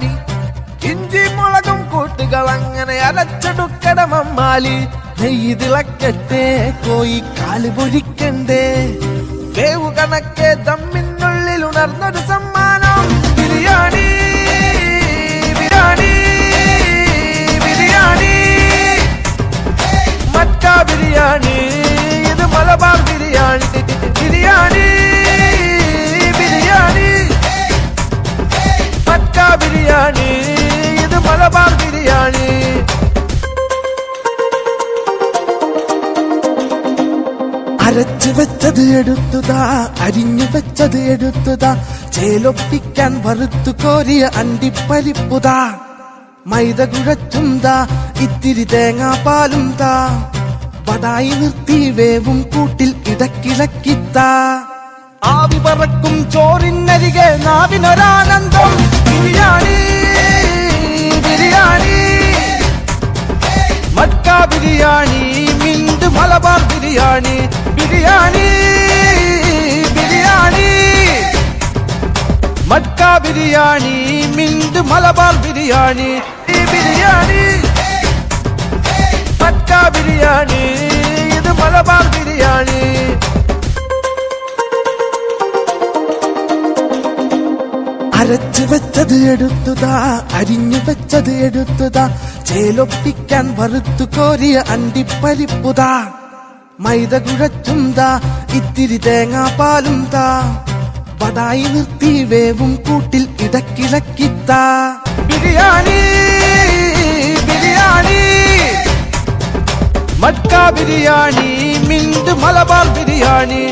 ബിരിയാണി. ഇഞ്ചി മുളകും കൂട്ടുകൾ അങ്ങനെ അരച്ചെടുക്കട മമ്മാലി. നെയ്യ് തിളക്കട്ടെ, കോഴിക്കാല് പൊരിക്കണ്ടേ, വേവു കണക്കെ ദമ്മിനുള്ളിൽ ഉണർന്നൊരു സമ്മാനം. ബിരിയാണി ബിരിയാണി ബിരിയാണി, മക്ക ബിരിയാണി, ഇത് മലബാർ ബിരിയാണി. ബിരിയാണി ബിരിയാണി, മക്ക ബിരിയാണി, ഇത് മലബാർ ബിരിയാണി. അരച്ചു വെച്ചത് എടുത്തുതാ, അരിഞ്ഞു വെച്ചത് എടുത്തുതാ, ചേലൊപ്പിക്കാൻ വറുത്തു കോരിയ അണ്ടിപ്പരിപ്പുതാ. മൈദ കുഴച്ചുംതാ, ഇത്തിരി തേങ്ങാപ്പാലും താ, പടായി നിർത്തി വേവും കൂട്ടിൽ ഇടക്കിളക്കിത്താ. ആവി പറക്കും ചോറിനരികെ നാവിനൊരാനന്ദം. ബിരിയാണി ബിരിയാണി, മക്ക ബിരിയാണി, മിന്റ് മലബാർ ബിരിയാണി. ബിരിയാണി ബിരിയാണി, മക്ക ബിരിയാണി, മിന്റ് മലബാർ ബിരിയാണി. ബിരിയാണി മക്ക ബിരിയാണി, ഇത് മലബാർ ബിരിയാണി. അരച്ചു വെച്ചത് എടുത്തുതാ, അരിഞ്ഞു വെച്ചത് എടുത്തുതാ, ചേലൊപ്പിക്കാൻ വറുത്തു കോരിയ അണ്ടിപ്പരിപ്പുതാ. മൈദ കുഴച്ചുംതാ, ഇത്തിരി തേങ്ങാപ്പാലും താ, പടായി നിർത്തി വേവും കൂട്ടിൽ ഇടക്കിളക്കിത്താ. ബിരിയാണി ബിരിയാണി, മക്ക ബിരിയാണി, മിന്റ് മലബാർ ബിരിയാണി.